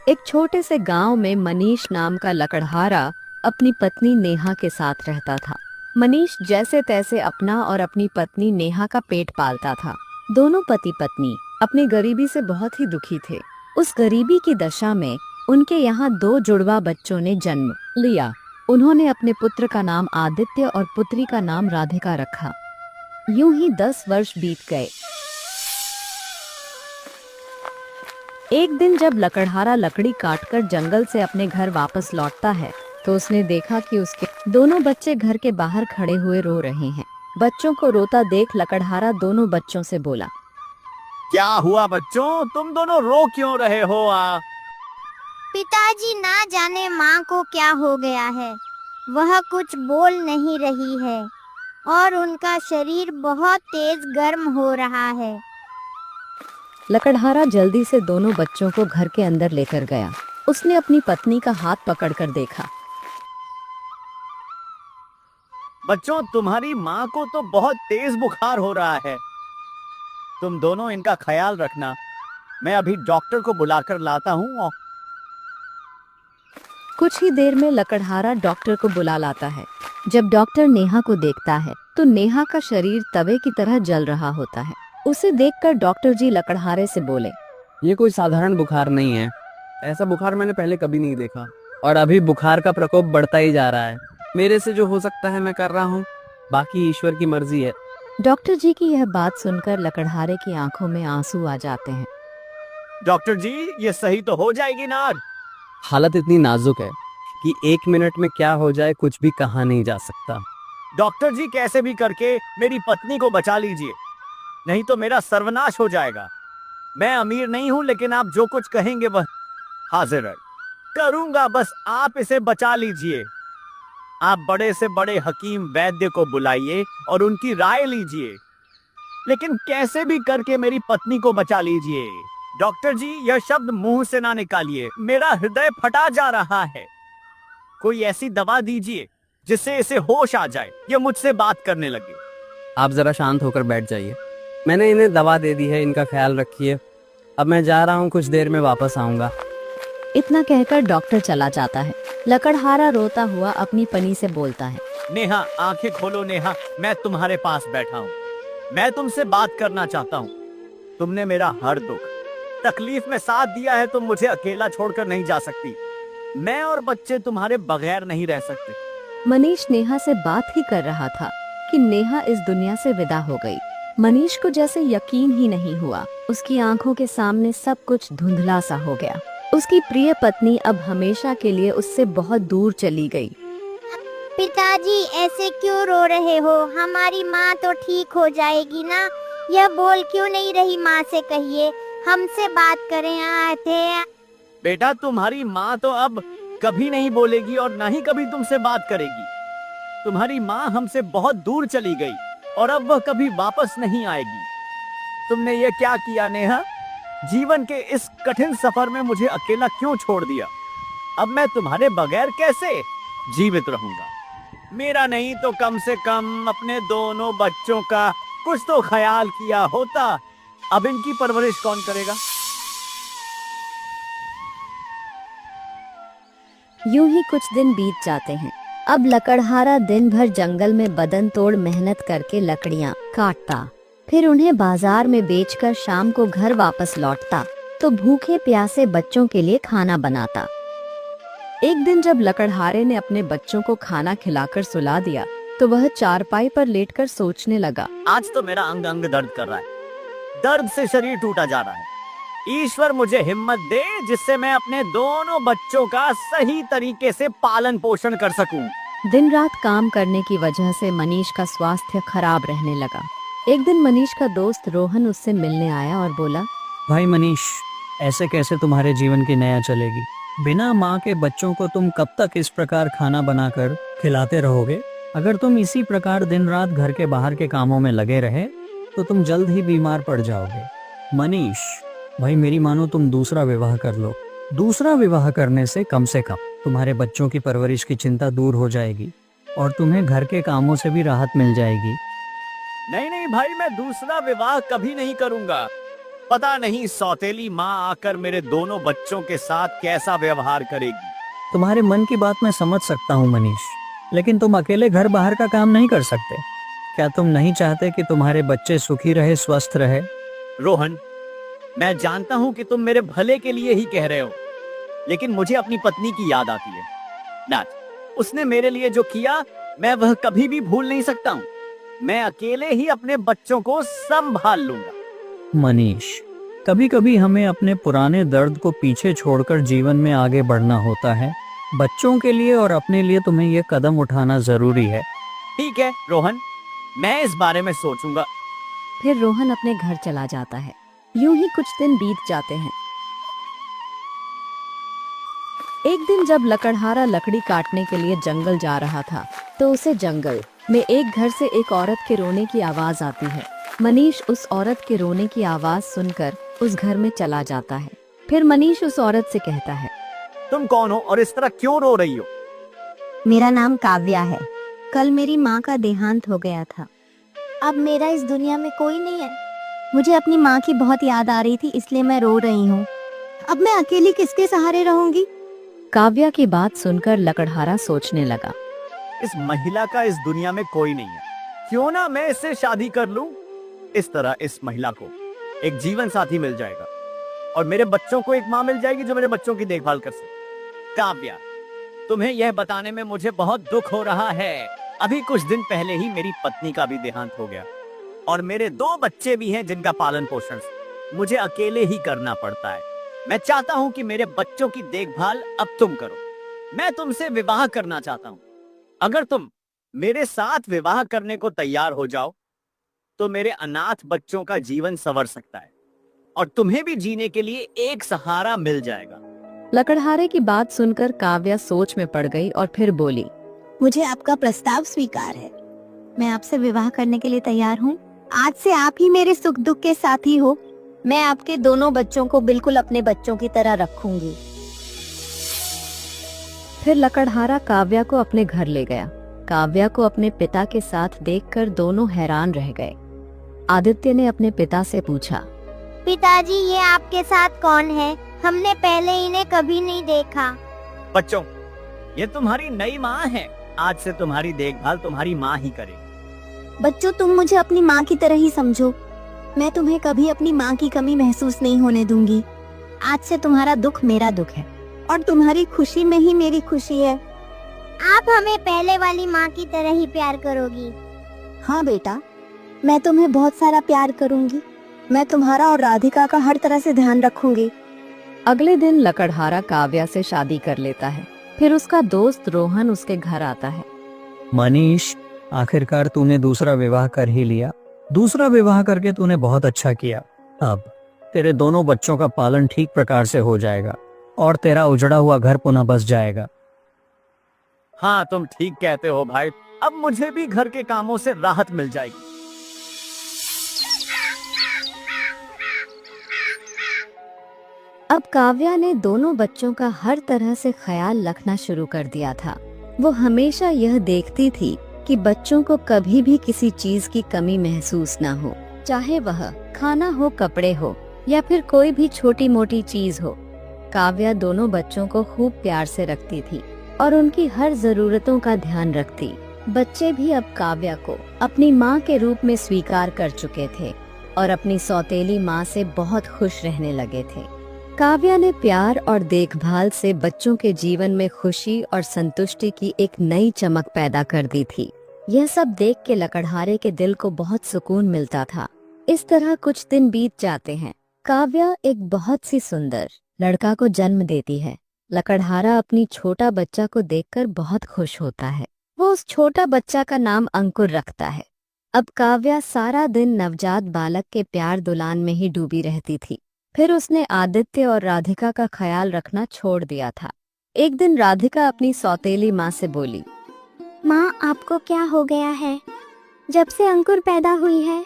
एक छोटे से गांव में मनीष नाम का लकड़हारा अपनी पत्नी नेहा के साथ रहता था। मनीष जैसे तैसे अपना और अपनी पत्नी नेहा का पेट पालता था। दोनों पति पत्नी अपनी गरीबी से बहुत ही दुखी थे। उस गरीबी की दशा में उनके यहाँ 2 जुड़वा बच्चों ने जन्म लिया। उन्होंने अपने पुत्र का नाम आदित्य और पुत्री का नाम राधिका रखा। यूं ही 10 वर्ष बीत गए। एक दिन जब लकड़हारा लकड़ी काटकर जंगल से अपने घर वापस लौटता है तो उसने देखा कि उसके दोनों बच्चे घर के बाहर खड़े हुए रो रहे हैं। बच्चों को रोता देख लकड़हारा दोनों बच्चों से बोला, क्या हुआ बच्चों, तुम दोनों रो क्यों रहे हो? पिताजी, ना जाने माँ को क्या हो गया है। वह कुछ बोल नहीं रही है और उनका शरीर बहुत तेज गर्म हो रहा है। लकड़हारा जल्दी से दोनों बच्चों को घर के अंदर लेकर गया। उसने अपनी पत्नी का हाथ पकड़कर देखा। बच्चों, तुम्हारी माँ को तो बहुत तेज बुखार हो रहा है। तुम दोनों इनका ख्याल रखना। मैं अभी डॉक्टर को बुलाकर लाता हूँ। कुछ ही देर में लकड़हारा डॉक्टर को बुला लाता है। जब डॉक्टर नेहा को देखता है तो नेहा का शरीर तवे की तरह जल रहा होता है। उसे देखकर डॉक्टर जी लकड़हारे से बोले, ये कोई साधारण बुखार नहीं है। ऐसा बुखार मैंने पहले कभी नहीं देखा और अभी बुखार का प्रकोप बढ़ता ही जा रहा है। मेरे से जो हो सकता है मैं कर रहा हूँ, बाकी ईश्वर की मर्जी है। डॉक्टर जी की यह बात सुनकर लकड़हारे की आंखों में आंसू आ जाते हैं। डॉक्टर जी, ये सही तो हो जाएगी ना? हालत इतनी नाजुक है कि 1 मिनट में क्या हो जाए कुछ भी कहा नहीं जा सकता। डॉक्टर जी, कैसे भी करके मेरी पत्नी को बचा लीजिए, नहीं तो मेरा सर्वनाश हो जाएगा। मैं अमीर नहीं हूँ, लेकिन आप जो कुछ कहेंगे वह हाजिर है करूंगा। बस आप इसे बचा लीजिए। आप बड़े से बड़े हकीम वैद्य को बुलाइए और उनकी राय लीजिए, लेकिन कैसे भी करके मेरी पत्नी को बचा लीजिए। डॉक्टर जी, यह शब्द मुंह से ना निकालिए, मेरा हृदय फटा जा रहा है। कोई ऐसी दवा दीजिए जिससे इसे होश आ जाए, यह मुझसे बात करने लगे। आप जरा शांत होकर बैठ जाइए। मैंने इन्हें दवा दे दी है, इनका ख्याल रखिए। अब मैं जा रहा हूँ, कुछ देर में वापस आऊंगा। इतना कहकर डॉक्टर चला जाता है। लकड़हारा रोता हुआ अपनी पत्नी से बोलता है, नेहा, आंखें खोलो। नेहा, मैं तुम्हारे पास बैठा हूँ। मैं तुमसे बात करना चाहता हूँ। तुमने मेरा हर दुख तकलीफ में साथ दिया है। तुम मुझे अकेला छोड़कर नहीं जा सकती। मैं और बच्चे तुम्हारे बगैर नहीं रह सकते। मनीष नेहा से बात ही कर रहा था कि नेहा इस दुनिया से विदा हो गई। मनीष को जैसे यकीन ही नहीं हुआ। उसकी आंखों के सामने सब कुछ धुंधला सा हो गया। उसकी प्रिय पत्नी अब हमेशा के लिए उससे बहुत दूर चली गई। पिताजी, ऐसे क्यों रो रहे हो? हमारी माँ तो ठीक हो जाएगी ना? यह बोल क्यों नहीं रही? माँ से कहिए हमसे बात करें आते। बेटा, तुम्हारी माँ तो अब कभी नहीं बोलेगी और ना ही कभी तुमसे बात करेगी। तुम्हारी माँ हमसे बहुत दूर चली गई और अब वह कभी वापस नहीं आएगी। तुमने ये क्या किया नेहा? जीवन के इस कठिन सफर में मुझे अकेला क्यों छोड़ दिया? अब मैं तुम्हारे बगैर कैसे जीवित रहूंगा? मेरा नहीं तो कम से कम अपने दोनों बच्चों का कुछ तो ख्याल किया होता। अब इनकी परवरिश कौन करेगा? यूं ही कुछ दिन बीत जाते हैं। अब लकड़हारा दिन भर जंगल में बदन तोड़ मेहनत करके लकड़ियां काटता, फिर उन्हें बाजार में बेचकर शाम को घर वापस लौटता तो भूखे प्यासे बच्चों के लिए खाना बनाता। एक दिन जब लकड़हारे ने अपने बच्चों को खाना खिलाकर सुला दिया तो वह चारपाई पर लेटकर सोचने लगा, आज तो मेरा अंग अंग दर्द कर रहा है। दर्द से शरीर टूटा जा रहा है। ईश्वर मुझे हिम्मत दे जिससे मैं अपने दोनों बच्चों का सही तरीके से पालन पोषण कर सकूं। दिन रात काम करने की वजह से मनीष का स्वास्थ्य खराब रहने लगा। एक दिन मनीष का दोस्त रोहन उससे मिलने आया और बोला, भाई मनीष, ऐसे कैसे तुम्हारे जीवन की नया चलेगी? बिना माँ के बच्चों को तुम कब तक इस प्रकार खाना बनाकर खिलाते रहोगे? अगर तुम इसी प्रकार दिन रात घर के बाहर के कामों में लगे रहे तो तुम जल्द ही बीमार पड़ जाओगे। मनीष भाई, मेरी मानो तुम दूसरा विवाह कर लो। दूसरा विवाह करने से कम तुम्हारे बच्चों की परवरिश की चिंता दूर हो जाएगी और तुम्हें घर के कामों से भी राहत मिल जाएगी। नहीं नहीं भाई, मैं दूसरा विवाह कभी नहीं करूंगा। पता नहीं सौतेली माँ आकर मेरे दोनों बच्चों के साथ कैसा व्यवहार करेगी। तुम्हारे मन की बात मैं समझ सकता हूँ मनीष, लेकिन तुम अकेले घर बाहर का काम नहीं कर सकते। क्या तुम नहीं चाहते कि तुम्हारे बच्चे सुखी रहे, स्वस्थ रहे? रोहन, मैं जानता हूँ कि तुम मेरे भले के लिए ही कह रहे हो, लेकिन मुझे अपनी पत्नी की याद आती है। नाच, उसने मेरे लिए जो किया मैं वह कभी भी भूल नहीं सकता हूँ। मैं अकेले ही अपने बच्चों को संभाल लूंगा। मनीष, कभी कभी हमें अपने पुराने दर्द को पीछे छोड़कर जीवन में आगे बढ़ना होता है। बच्चों के लिए और अपने लिए तुम्हें ये कदम उठाना जरूरी है। ठीक है रोहन, मैं इस बारे में सोचूंगा। फिर रोहन अपने घर चला जाता है। यूं ही कुछ दिन बीत जाते हैं। एक दिन जब लकड़हारा लकड़ी काटने के लिए जंगल जा रहा था, तो उसे जंगल में एक घर से एक औरत के रोने की आवाज आती है। मनीष उस औरत के रोने की आवाज सुनकर उस घर में चला जाता है। फिर मनीष उस औरत से कहता है, तुम कौन हो और इस तरह क्यों रो रही हो? मेरा नाम काव्या है। कल मेरी माँ का देहांत हो गया था। अब मेरा इस दुनिया में कोई नहीं है। मुझे अपनी माँ की बहुत याद आ रही थी, इसलिए मैं रो रही हूँ। अब मैं अकेली किसके सहारे रहूंगी? काव्या की बात सुनकर लकड़हारा सोचने लगा। इस महिला का इस दुनिया में कोई नहीं है। क्यों ना मैं इससे शादी कर लूं? इस तरह इस महिला को एक जीवन साथी मिल जाएगा और मेरे बच्चों को एक माँ मिल जाएगी जो मेरे बच्चों की देखभाल कर सके। काव्या, तुम्हें यह बताने में मुझे बहुत दुख हो रहा है। अभी कुछ दिन पहले ही मेरी पत्नी का भी देहांत हो गया और मेरे 2 बच्चे भी हैं जिनका पालन पोषण मुझे अकेले ही करना पड़ता है। मैं चाहता हूं कि मेरे बच्चों की देखभाल अब तुम करो। मैं तुमसे विवाह करना चाहता हूं। अगर तुम मेरे साथ विवाह करने को तैयार हो जाओ तो मेरे अनाथ बच्चों का जीवन संवर सकता है और तुम्हें भी जीने के लिए एक सहारा मिल जाएगा। लकड़हारे की बात सुनकर काव्या सोच में पड़ गई और फिर बोली, मुझे आपका प्रस्ताव स्वीकार है। मैं आपसे विवाह करने के लिए तैयार हूँ। आज से आप ही मेरे सुख दुख के साथी हो। मैं आपके दोनों बच्चों को बिल्कुल अपने बच्चों की तरह रखूंगी। फिर लकड़हारा काव्या को अपने घर ले गया। काव्या को अपने पिता के साथ देखकर दोनों हैरान रह गए। आदित्य ने अपने पिता से पूछा, पिताजी, ये आपके साथ कौन है? हमने पहले इन्हें कभी नहीं देखा। बच्चों, ये तुम्हारी नई माँ है। आज से तुम्हारी देखभाल तुम्हारी माँ ही करेगी। बच्चों, तुम मुझे अपनी माँ की तरह ही समझो। मैं तुम्हें कभी अपनी माँ की कमी महसूस नहीं होने दूंगी। आज से तुम्हारा दुख मेरा दुख है और तुम्हारी खुशी में ही मेरी खुशी है। आप हमें पहले वाली माँ की तरह ही प्यार करोगी? हाँ बेटा, मैं तुम्हें बहुत सारा प्यार करूंगी। मैं तुम्हारा और राधिका का हर तरह से ध्यान रखूंगी। अगले दिन लकड़हारा काव्या से शादी कर लेता है। फिर उसका दोस्त रोहन उसके घर आता है। मनीष, आखिरकार तूने दूसरा विवाह कर ही लिया। दूसरा विवाह करके तूने बहुत अच्छा किया। अब तेरे दोनों बच्चों का पालन ठीक प्रकार से हो जाएगा और तेरा उजड़ा हुआ घर पुनः बस जाएगा। हाँ, तुम ठीक कहते हो भाई। अब मुझे भी घर के कामों से राहत मिल जाएगी। अब काव्या ने दोनों बच्चों का हर तरह से ख्याल रखना शुरू कर दिया था। वो हमेशा यह देखती थी कि बच्चों को कभी भी किसी चीज की कमी महसूस ना हो, चाहे वह खाना हो, कपड़े हो या फिर कोई भी छोटी मोटी चीज हो। काव्या दोनों बच्चों को खूब प्यार से रखती थी और उनकी हर जरूरतों का ध्यान रखती। बच्चे भी अब काव्या को अपनी माँ के रूप में स्वीकार कर चुके थे और अपनी सौतेली माँ से बहुत खुश रहने लगे थे। काव्या ने प्यार और देखभाल से बच्चों के जीवन में खुशी और संतुष्टि की एक नई चमक पैदा कर दी थी। यह सब देख के लकड़हारे के दिल को बहुत सुकून मिलता था। इस तरह कुछ दिन बीत जाते हैं। काव्या एक बहुत सी सुंदर लड़का को जन्म देती है। लकड़हारा अपनी छोटा बच्चा को देखकर बहुत खुश होता है। वो उस छोटा बच्चा का नाम अंकुर रखता है। अब काव्या सारा दिन नवजात बालक के प्यार दुलान में ही डूबी रहती थी। फिर उसने आदित्य और राधिका का ख्याल रखना छोड़ दिया था। एक दिन राधिका अपनी सौतेली माँ से बोली, माँ, आपको क्या हो गया है? जब से अंकुर पैदा हुई है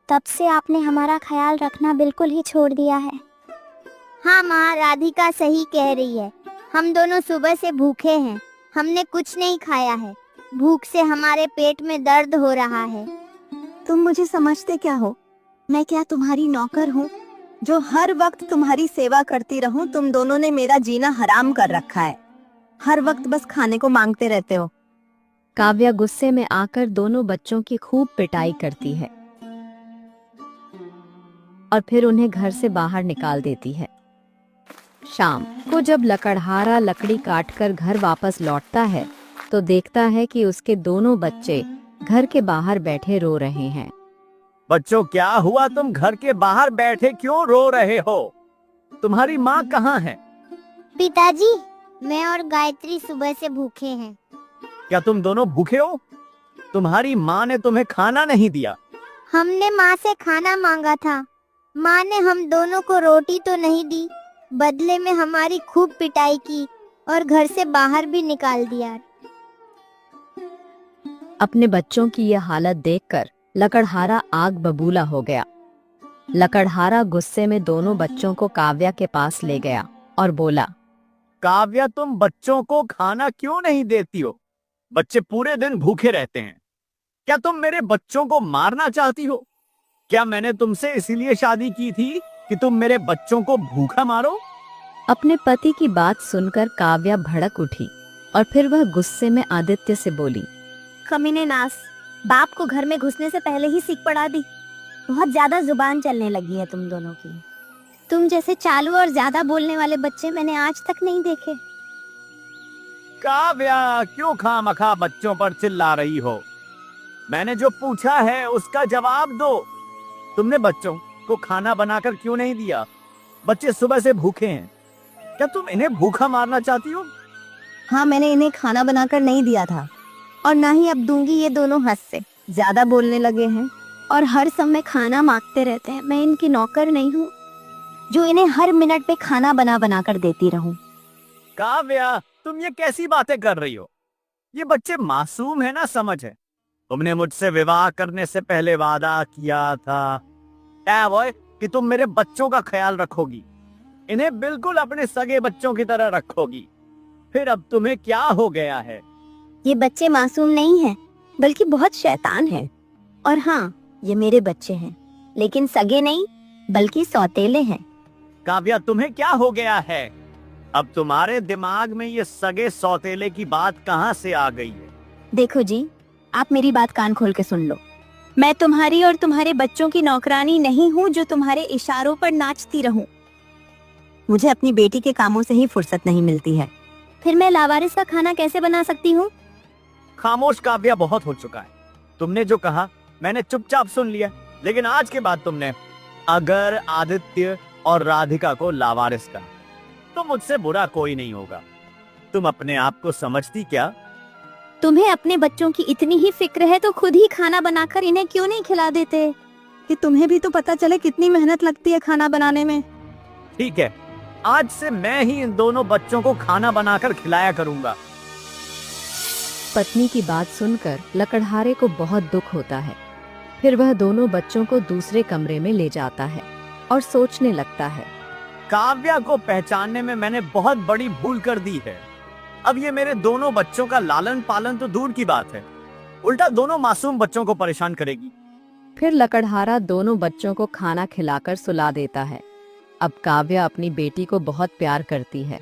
तब से आपने हमारा ख्याल रखना बिल्कुल ही छोड़ दिया है। हाँ माँ, राधिका सही कह रही है। हम दोनों सुबह से भूखे हैं। हमने कुछ नहीं खाया है। भूख से हमारे पेट में दर्द हो रहा है। तुम मुझे समझते क्या हो? मैं क्या तुम्हारी नौकर हूँ? जो हर वक्त तुम्हारी सेवा करती रहूं। तुम दोनों ने मेरा जीना हराम कर रखा है। हर वक्त बस खाने को मांगते रहते हो। काव्या गुस्से में आकर दोनों बच्चों की खूब पिटाई करती है और फिर उन्हें घर से बाहर निकाल देती है। शाम को जब लकड़हारा लकड़ी काटकर घर वापस लौटता है तो देखता है कि उसके दोनों बच्चे घर के बाहर बैठे रो रहे हैं। बच्चों, क्या हुआ? तुम घर के बाहर बैठे क्यों रो रहे हो? तुम्हारी माँ कहाँ है? पिताजी, मैं और गायत्री सुबह से भूखे हैं। क्या तुम दोनों भूखे हो? तुम्हारी माँ ने तुम्हें खाना नहीं दिया? हमने माँ से खाना मांगा था। माँ ने हम दोनों को रोटी तो नहीं दी, बदले में हमारी खूब पिटाई की और घर से बाहर भी निकाल दिया। अपने बच्चों की यह हालत देखकर लकड़हारा आग बबूला हो गया। लकड़हारा गुस्से में दोनों बच्चों को काव्या के पास ले गया और बोला, काव्या, तुम बच्चों को खाना क्यों नहीं देती हो? बच्चे पूरे दिन भूखे रहते हैं। क्या तुम मेरे बच्चों को मारना चाहती हो? क्या मैंने तुमसे इसीलिए शादी की थी कि तुम मेरे बच्चों को भूखा मारो? अपने पति की बात सुनकर काव्या भड़क उठी और फिर वह गुस्से में आदित्य से बोली, कमीने नास, बाप को घर में घुसने से पहले ही सीख पड़ा दी। बहुत ज्यादा जुबान चलने लगी है तुम दोनों की। तुम जैसे चालू और ज्यादा बोलने वाले बच्चे मैंने आज तक नहीं देखे। काव्या, क्यों खामखा बच्चों पर चिल्ला रही हो? मैंने जो पूछा है उसका जवाब दो। तुमने बच्चों को खाना बनाकर क्यों नहीं दिया? बच्चे सुबह से भूखे हैं। क्या तुम इन्हें भूखा मारना चाहती हो? हाँ, मैंने इन्हें खाना बनाकर नहीं दिया था और ना ही अब दूंगी। ये दोनों हद से ज्यादा बोलने लगे हैं और हर समय खाना मांगते रहते हैं। मैं इनकी नौकर नहीं हूँ जो इन्हें हर मिनट पे खाना बना बना कर देती रहूं। काव्या, तुम ये कैसी बातें कर रही हो? ये बच्चे मासूम है ना, समझ है। तुमने मुझसे विवाह करने से पहले वादा किया था कि तुम मेरे बच्चों का ख्याल रखोगी, इन्हें बिल्कुल अपने सगे बच्चों की तरह रखोगी। फिर अब तुम्हें क्या हो गया है? ये बच्चे मासूम नहीं हैं, बल्कि बहुत शैतान हैं। और हाँ, ये मेरे बच्चे हैं, लेकिन सगे नहीं बल्कि सौतेले हैं। काव्या, तुम्हें क्या हो गया है? अब तुम्हारे दिमाग में ये सगे सौतेले की बात कहाँ से आ गई है? देखो जी, आप मेरी बात कान खोल के सुन लो। मैं तुम्हारी और तुम्हारे बच्चों की नौकरानी नहीं हूँ जो तुम्हारे इशारों पर नाचती रहूं। मुझे अपनी बेटी के कामों से ही फुर्सत नहीं मिलती है। फिर मैं लावारिस का खाना कैसे बना सकती हूँ? खामोश काव्या, बहुत हो चुका है। तुमने जो कहा मैंने चुपचाप सुन लिया, लेकिन आज के बाद तुमने अगर आदित्य और राधिका को लावारिस कहा तो मुझसे बुरा कोई नहीं होगा। तुम अपने आप को समझती क्या? तुम्हें अपने बच्चों की इतनी ही फिक्र है तो खुद ही खाना बनाकर इन्हें क्यों नहीं खिला देते? कि तुम्हें भी तो पता चले कितनी मेहनत लगती है खाना बनाने में। ठीक है, आज से मैं ही इन दोनों बच्चों को खाना बनाकर खिलाया करूंगा। पत्नी की बात सुनकर लकड़हारे को बहुत दुख होता है। फिर वह दोनों बच्चों को दूसरे कमरे में ले जाता है और सोचने लगता है, काव्या को पहचानने में मैंने बहुत बड़ी भूल कर दी है। अब ये मेरे दोनों बच्चों का लालन पालन तो दूर की बात है, उल्टा दोनों मासूम बच्चों को परेशान करेगी। फिर लकड़हारा दोनों बच्चों को खाना खिलाकर सुला देता है। अब काव्या अपनी बेटी को बहुत प्यार करती है,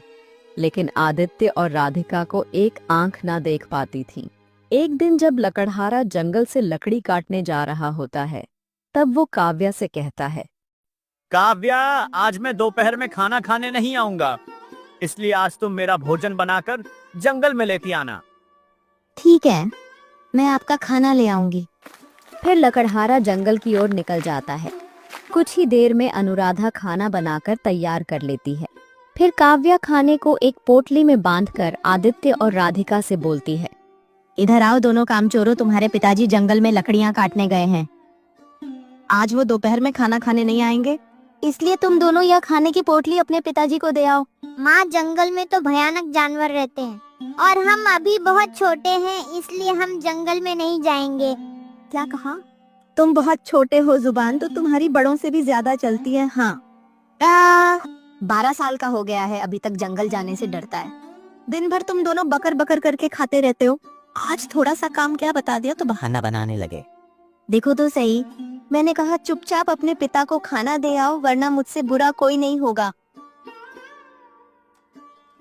लेकिन आदित्य और राधिका को एक आंख ना देख पाती थी। एक दिन जब लकड़हारा जंगल से लकड़ी काटने जा रहा होता है, तब वो काव्या से कहता है, काव्या, आज मैं दोपहर में खाना खाने नहीं आऊंगा, इसलिए आज तुम मेरा भोजन बनाकर जंगल में लेती आना। ठीक है, मैं आपका खाना ले आऊंगी। फिर लकड़हारा जंगल की ओर निकल जाता है। कुछ ही देर में अनुराधा खाना बनाकर तैयार कर लेती है। फिर काव्या खाने को एक पोटली में बांधकर आदित्य और राधिका से बोलती है, इधर आओ दोनों कामचोरों, तुम्हारे पिताजी जंगल में लकड़ियां काटने गए हैं। आज वो दोपहर में खाना खाने नहीं आएंगे, इसलिए तुम दोनों यह खाने की पोटली अपने पिताजी को दे आओ। माँ, जंगल में तो भयानक जानवर रहते हैं और हम अभी बहुत छोटे हैं, इसलिए हम जंगल में नहीं जाएंगे। क्या कहा? तुम बहुत छोटे हो, जुबान तो तुम्हारी बड़ों से भी ज्यादा चलती है। हाँ, 12 साल का हो गया है, अभी तक जंगल जाने से डरता है। दिन भर तुम दोनों बकर बकर करके खाते रहते हो। आज थोड़ा सा काम क्या बता दिया तो बहाना बनाने लगे। देखो तो सही, मैंने कहा चुपचाप अपने पिता को खाना दे आओ, वरना मुझसे बुरा कोई नहीं होगा।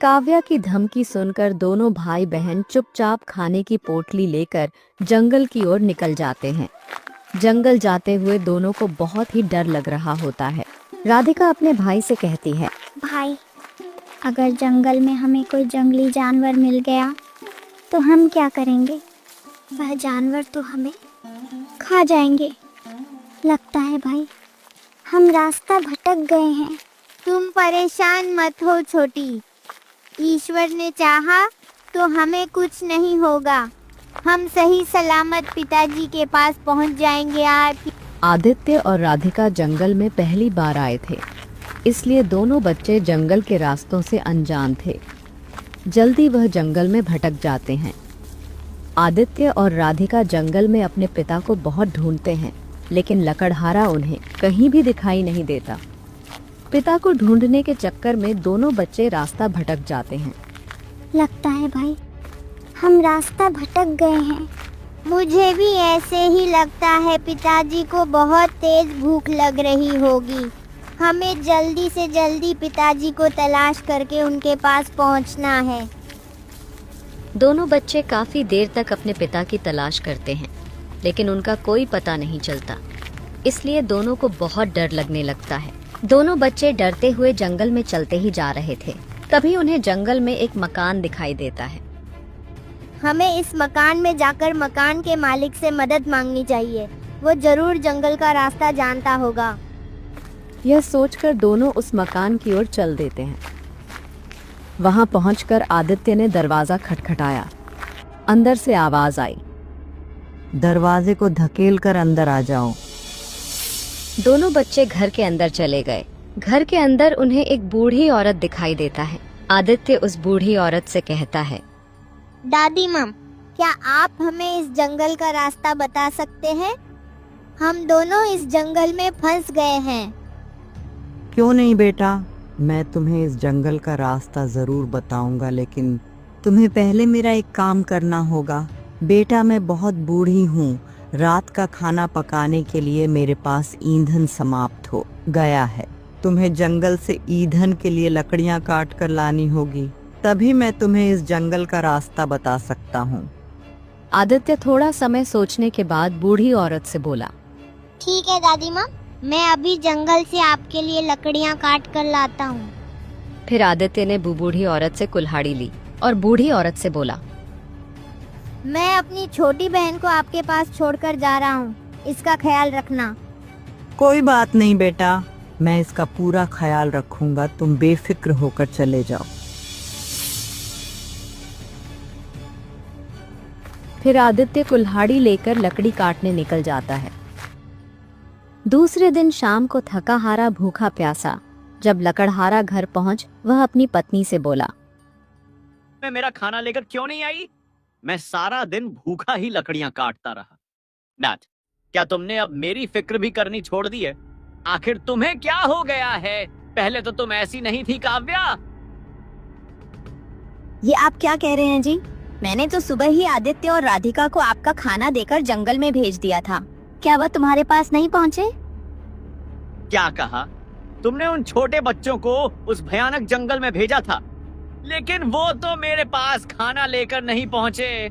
काव्या की धमकी सुनकर दोनों भाई बहन चुपचाप खाने की पोटली लेकर जंगल की ओर निकल जाते हैं। जंगल जाते हुए दोनों को बहुत ही डर लग रहा होता है। राधिका अपने भाई से कहती है, भाई, अगर जंगल में हमें कोई जंगली जानवर मिल गया तो हम क्या करेंगे? वह जानवर तो हमें खा जाएंगे। लगता है भाई हम रास्ता भटक गए हैं। तुम परेशान मत हो छोटी, ईश्वर ने चाहा तो हमें कुछ नहीं होगा। हम सही सलामत पिताजी के पास पहुंच जाएंगे। आदित्य और राधिका जंगल में पहली बार आए थे, इसलिए दोनों बच्चे जंगल के रास्तों से अनजान थे। जल्दी वह जंगल में भटक जाते हैं। आदित्य और राधिका जंगल में अपने पिता को बहुत ढूंढते हैं, लेकिन लकड़हारा उन्हें कहीं भी दिखाई नहीं देता। पिता को ढूंढने के चक्कर में दोनों बच्चे रास्ता भटक जाते हैं। लगता है भाई हम रास्ता भटक गए हैं। मुझे भी ऐसे ही लगता है। पिताजी को बहुत तेज भूख लग रही होगी। हमें जल्दी से जल्दी पिताजी को तलाश करके उनके पास पहुंचना है। दोनों बच्चे काफी देर तक अपने पिता की तलाश करते हैं, लेकिन उनका कोई पता नहीं चलता। इसलिए दोनों को बहुत डर लगने लगता है। दोनों बच्चे डरते हुए जंगल में चलते ही जा रहे थे। तभी उन्हें जंगल में एक मकान दिखाई देता है। हमें इस मकान में जाकर मकान के मालिक से मदद मांगनी चाहिए। वो जरूर जंगल का रास्ता जानता होगा। यह सोचकर दोनों उस मकान की ओर चल देते हैं। वहां पहुंचकर आदित्य ने दरवाजा खटखटाया। अंदर से आवाज आई, दरवाजे को धकेल कर अंदर आ जाओ। दोनों बच्चे घर के अंदर चले गए। घर के अंदर उन्हें एक बूढ़ी औरत दिखाई देता है। आदित्य उस बूढ़ी औरत से कहता है, दादी मम, क्या आप हमें इस जंगल का रास्ता बता सकते हैं? हम दोनों इस जंगल में फंस गए हैं। क्यों नहीं बेटा, मैं तुम्हें इस जंगल का रास्ता जरूर बताऊंगा, लेकिन तुम्हें पहले मेरा एक काम करना होगा। बेटा, मैं बहुत बूढ़ी हूँ। रात का खाना पकाने के लिए मेरे पास ईंधन समाप्त हो गया है। तुम्हें जंगल से ईंधन के लिए लकड़ियाँ काट कर लानी होगी, तभी मैं तुम्हें इस जंगल का रास्ता बता सकता हूँ। आदित्य थोड़ा समय सोचने के बाद बूढ़ी औरत से बोला, ठीक है दादी माँ, मैं अभी जंगल से आपके लिए लकड़ियाँ काट कर लाता हूँ। फिर आदित्य ने बूढ़ी औरत से कुल्हाड़ी ली और बूढ़ी औरत से बोला, मैं अपनी छोटी बहन को आपके पास छोड़कर जा रहा हूँ, इसका ख्याल रखना। कोई बात नहीं बेटा, मैं इसका पूरा ख्याल रखूंगा। तुम बेफिक्र होकर चले जाओ। फिर आदित्य कुल्हाड़ी लेकर लकड़ी काटने निकल जाता है। दूसरे दिन शाम को थका हारा भूखा प्यासा जब लकड़हारा घर पहुंच, वह अपनी पत्नी से बोला, मैं मेरा खाना लेकर क्यों नहीं आई? मैं सारा दिन भूखा ही लकड़ियां काटता रहा। डैड, क्या तुमने अब मेरी फिक्र भी करनी छोड़ दी है? आखिर तुम्हें क्या हो गया है? पहले तो तुम ऐसी नहीं थी काव्या। ये आप क्या कह रहे हैं जी? मैंने तो सुबह ही आदित्य और राधिका को आपका खाना देकर जंगल में भेज दिया था। क्या वह तुम्हारे पास नहीं पहुँचे? क्या कहा? तुमने उन छोटे बच्चों को उस भयानक जंगल में भेजा था, लेकिन वो तो मेरे पास खाना लेकर नहीं पहुंचे।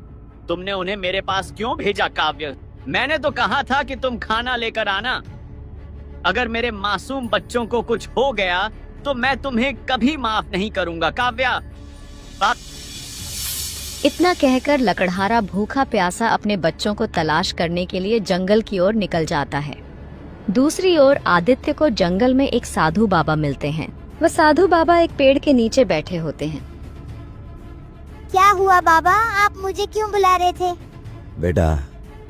तुमने उन्हें मेरे पास क्यों भेजा काव्य? मैंने तो कहा था कि तुम खाना लेकर आना। अगर मेरे मासूम बच्चों को कुछ हो गया तो मैं तुम्हें कभी माफ नहीं करूंगा काव्या। इतना कहकर लकड़हारा भूखा प्यासा अपने बच्चों को तलाश करने के लिए जंगल की ओर निकल जाता है। दूसरी ओर आदित्य को जंगल में एक साधु बाबा मिलते हैं। वह साधु बाबा एक पेड़ के नीचे बैठे होते हैं। क्या हुआ बाबा, आप मुझे क्यों बुला रहे थे? बेटा,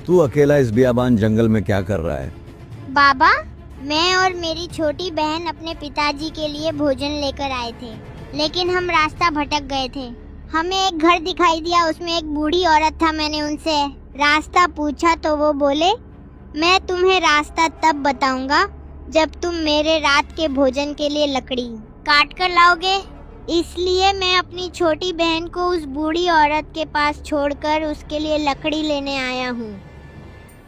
तू अकेला इस बियाबान जंगल में क्या कर रहा है? बाबा, मैं और मेरी छोटी बहन अपने पिताजी के लिए भोजन लेकर आए थे, लेकिन हम रास्ता भटक गए थे। हमें एक घर दिखाई दिया, उसमें एक बूढ़ी औरत था। मैंने उनसे रास्ता पूछा तो वो बोले, मैं तुम्हें रास्ता तब बताऊंगा जब तुम मेरे रात के भोजन के लिए लकड़ी काट कर लाओगे। इसलिए मैं अपनी छोटी बहन को उस बूढ़ी औरत के पास छोड़कर उसके लिए लकड़ी लेने आया हूँ।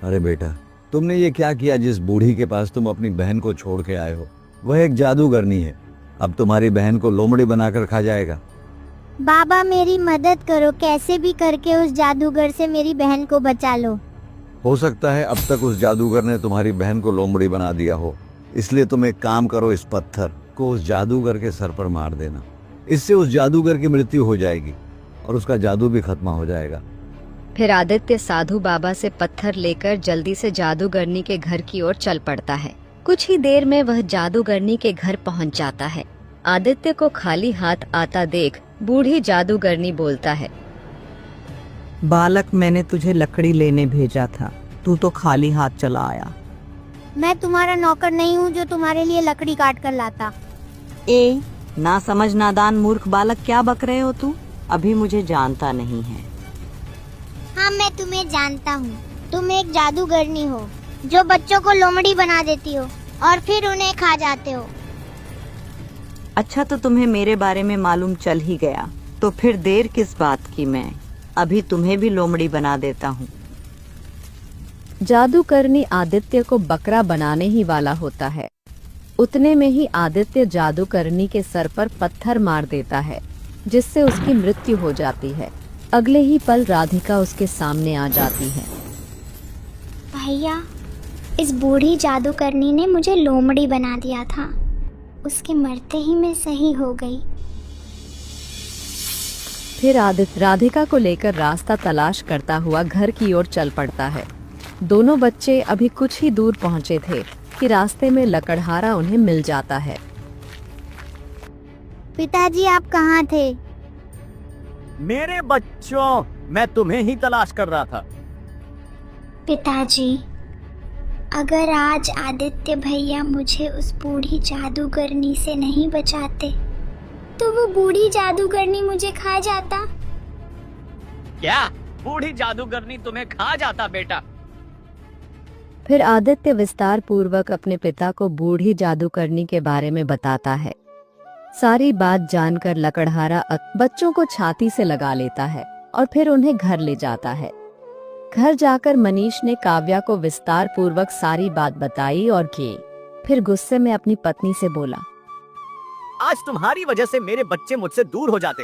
अरे बेटा, तुमने ये क्या किया जिस बूढ़ी के पास तुम अपनी बहन को छोड़ के आए हो? वह एक जादूगरनी है। अब तुम्हारी बहन को लोमड़ी बनाकर खा जाएगा। बाबा मेरी मदद करो, कैसे भी करके उस जादूगर से मेरी बहन को बचा लो। हो सकता है अब तक उस जादूगर ने तुम्हारी बहन को लोमड़ी बना दिया हो, इसलिए तुम एक काम करो, इस पत्थर को उस जादूगर के सर पर मार देना। इससे उस जादूगर की मृत्यु हो जाएगी और उसका जादू भी खत्म हो जाएगा। फिर आदित्य साधु बाबा से पत्थर लेकर जल्दी से जादूगरनी के घर की ओर चल पड़ता है। कुछ ही देर में वह जादूगरनी के घर पहुंच जाता है। आदित्य को खाली हाथ आता देख बूढ़ी जादूगरनी बोलता है, बालक, मैंने तुझे लकड़ी लेने भेजा था, तू तो खाली हाथ चला आया। मैं तुम्हारा नौकर नहीं हूँ जो तुम्हारे लिए लकड़ी काट कर लाता। ए ना समझ नादान मूर्ख बालक, क्या बक रहे हो तू? अभी मुझे जानता नहीं है। हाँ, मैं तुम्हें जानता हूँ। तुम एक जादूगरनी हो जो बच्चों को लोमड़ी बना देती हो और फिर उन्हें खा जाते हो। अच्छा, तो तुम्हें मेरे बारे में मालूम चल ही गया, तो फिर देर किस बात की? मैं अभी तुम्हें भी लोमड़ी बना देता हूँ। जादूगरनी आदित्य को बकरा बनाने ही वाला होता है। उतने में ही आदित्य जादूगरनी के सर पर पत्थर मार देता है, जिससे उसकी मृत्यु हो जाती है। अगले ही पल राधिका उसके सामने आ जाती है। भैया, इस बूढ़ी जादूगरनी ने मुझे लोमड़ी बना दिया था। उसके मरते ही मैं सही हो गई। फिर आदित्य राधिका को लेकर रास्ता तलाश करता हुआ घर की ओर चल पड़ता है। दोनों बच्चे अभी कुछ ही दूर पहुंचे थे कि रास्ते में लकड़हारा उन्हें मिल जाता है। पिताजी, आप कहाँ थे? मेरे बच्चों, मैं तुम्हें ही तलाश कर रहा था। पिताजी, अगर आज आदित्य भैया मुझे उस बूढ़ी जादूगरनी से नहीं बचाते तो वो बूढ़ी जादूगरनी मुझे खा जाता। क्या बूढ़ी जादूगरनी तुम्हें खा जाता बेटा? फिर आदित्य विस्तार पूर्वक अपने पिता को बूढ़ी जादूगरनी के बारे में बताता है। सारी बात जानकर लकड़हारा बच्चों को छाती से लगा लेता है और फिर उन्हें घर ले जाता है। घर जाकर मनीष ने काव्या को विस्तार पूर्वक सारी बात बताई और की। फिर गुस्से में अपनी पत्नी से बोला, आज तुम्हारी वजह से मेरे बच्चे मुझसे दूर हो जाते।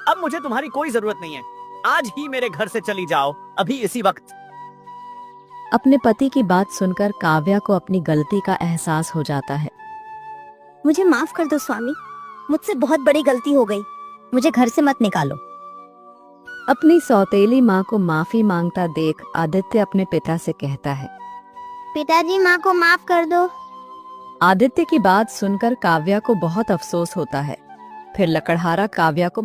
अब मुझे तुम्हारी कोई जरूरत नहीं है। आज ही मेरे घर से चली जाओ, अभी इसी वक्त। अपने पति की बात सुनकर काव्या को अपनी गलती का एहसास हो जाता है। मुझे माफ कर दो स्वामी, मुझसे बहुत बड़ी गलती हो गई। मुझे घर से मत निकालो। अपनी सौतेली माँ को माफी मांगता देख आदित्य अपने पिता से कहता है, पिताजी, माँ को माफ कर दो। आदित्य की बात सुनकर काव्या को बहुत अफसोस होता है। फिर लकड़हारा काव्या को